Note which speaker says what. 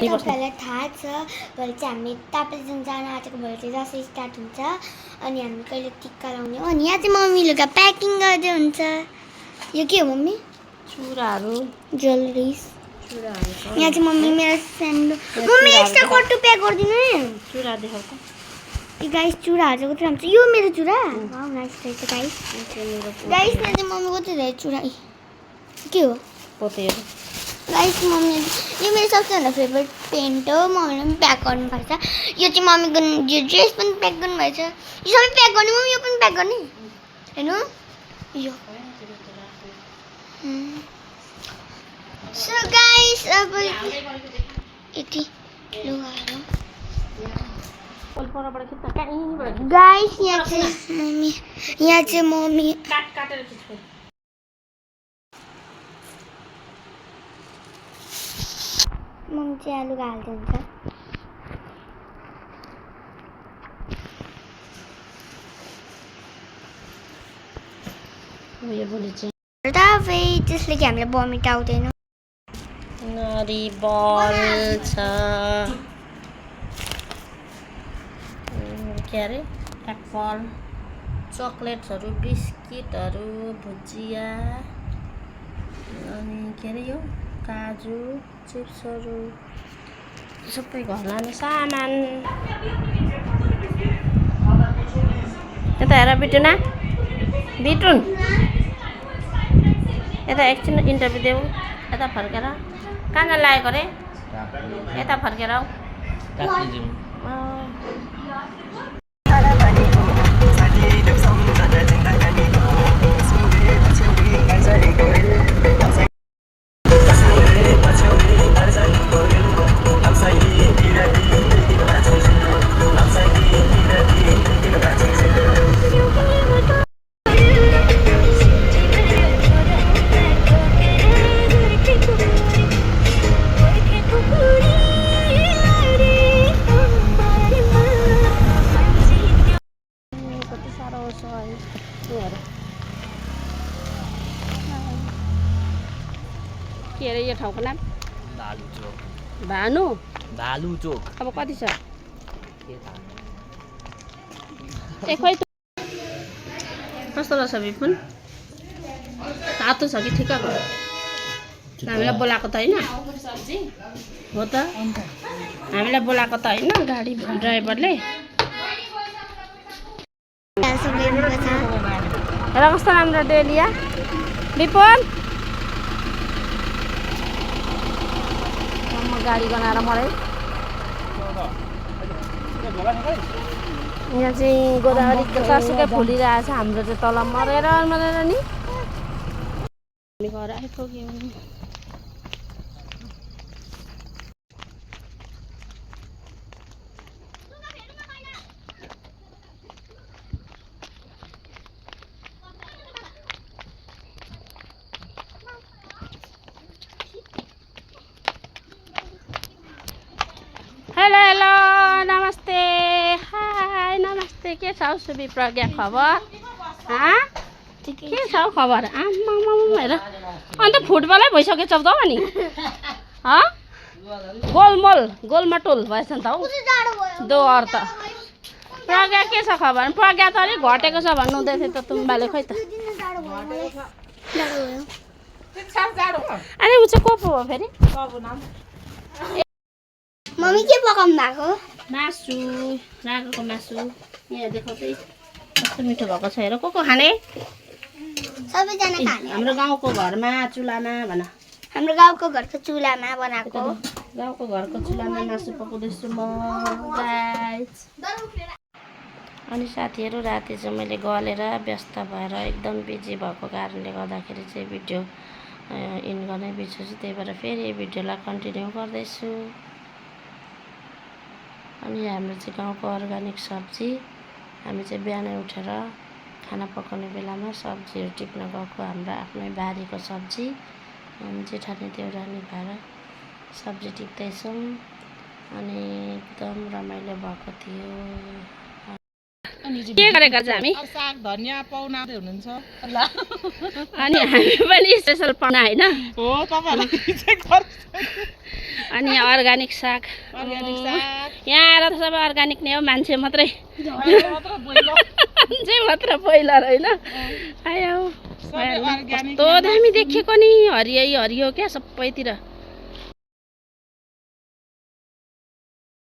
Speaker 1: तपाईँलाई थाहा छ भोलि चाहिँ हामी ताप्लेजुङ जान आँटेको भोलि चाहिँ दसैँ स्टार्ट हुन्छ अनि हामी कहिले टिक्का लाउने हो अनि यहाँ चाहिँ मम्मी लुगा प्याकिङ गर्दै हुन्छ यो के हो मम्मी
Speaker 2: चुराहरू
Speaker 1: ज्वेलरिज यहाँ चाहिँ मम्मी मेरो सानो मम्मी एक्स्ट्रा कट्टु प्याक गरिदिनु है
Speaker 2: चुरा देखाउ त
Speaker 1: यो गाइस चुराहरू चाहिँ कति राम्रो छ यो मेरो चुरा नाइस रहेछ गाइस गाइस यहाँ चाहिँ मम्मी कति धेरै चुरा के हो
Speaker 2: पोतेहरू
Speaker 1: गाइस मम्मी यो मेरो सबैभन्दा फेभरेट पेन्ट हो मम्मीले पनि प्याक गर्नुपर्छ यो चाहिँ मम्मीको यो ड्रेस पनि प्याक गर्नुभएछ यो सबै प्याक गर्ने मम्मी यो पनि प्याक गर्ने हेर्नु यो सो गाइस अब यति लुगाहरू गाइस यहाँ चाहिँ मम्मी
Speaker 2: काटेर खिच्छु
Speaker 1: मम्मी चाहिँ आलु हाल्दै हुन्छ
Speaker 2: यो भोलि चाहिँ
Speaker 1: त्यसले कि हामीलाई भमिट आउँदैन
Speaker 2: नरी बल छ के अरे एप्पल चकलेट्सहरू बिस्किटहरू भुजिया अनि के अरे यो काजु चिप्सहरू सबै घर लाने सामान यता हेर बिटुना बिटुन यता एकछिन इन्टरभ्यू देऊ यता फर्केर कहाँ लागेको रे यता फर्केर आऊ के अरे यो ठाउँको नाम भानु चोक अब कति छ ए खोइ कस्तो रहेछ बिपुन तातो छ कि ठिक्कको हामीलाई बोलाएको त होइन हो त हामीलाई बोलाएको त होइन गाडी ड्राइभरले हेर कस्तो राम्रो डेलिया बिपुन गाडी बनाएर मलाई यहाँ चाहिँ गोदावरी जतासुकै फुलिरहेछ हाम्रो चाहिँ तल मरेर नि घर आइपुग्यौँ हेलो हेलो नमस्ते हाई नमस्ते के छ सुबी प्रज्ञा खबर के छ खबर आम्मा हेर अन्त फुटबलै भइसक्यो चौध नि गोलमटोल भएछ नि त हौ दोहर त प्रज्ञा के छ खबर प्रज्ञा त अलिक घटेको छ भन्नु हुँदै थियो त तुम्बाले खोइ त अनि ऊ चाहिँ को पो हो फेरि
Speaker 1: मम्मी के पकाउनु भएको
Speaker 2: मासु रागको मासु यहाँ देखाउ चाहिँ कस्तो मिठो भएको छ हेर को खाने
Speaker 1: सबैजना खाने
Speaker 2: हाम्रो गाउँको घरमा चुलामा भन
Speaker 1: हाम्रो गाउँको घरको चुलामा बनाएको
Speaker 2: गाउँको घरको चुलामा मासु पकाउँदैछु म गाइस अनि साथीहरू राति चाहिँ मैले गलेर व्यस्त भएर एकदम बिजी भएको कारणले गर्दाखेरि चाहिँ भिडियो इन गर्ने बिर्सेछु त्यही भएर फेरि भिडियोलाई कन्टिन्यू गर्दैछु अनि हाम्रो चाहिँ गाउँको अर्ग्यानिक सब्जी हामी चाहिँ बिहानै उठेर खाना पकाउने बेलामा सब्जीहरू टिप्न गएको हाम्रो आफ्नै बारीको सब्जी हामी जेठानी देउरानी भएर सब्जी टिप्दैछौँ अनि एकदम रमाइलो भएको थियो के गरेका चाहिँ हामी
Speaker 3: साग धनिया पाउना हुनुहुन्छ ल
Speaker 2: अनि हामी पनि स्पेशल पाउना हैन
Speaker 3: हो तपाईहरुले चाहिँ गर्छ
Speaker 2: अनि अर्ग्यानिक साग
Speaker 3: अर्ग्यानिक साग
Speaker 2: यहाँ आएर त सबै अर्ग्यानिक नै हो मान्छे मात्रै
Speaker 3: मात्र बोइलो
Speaker 2: मान्छे मात्र बोइलर होइन आयो
Speaker 3: सबै अर्ग्यानिक
Speaker 2: कस्तो दामी देखेको नि हरियो हरियो क्या सबैतिर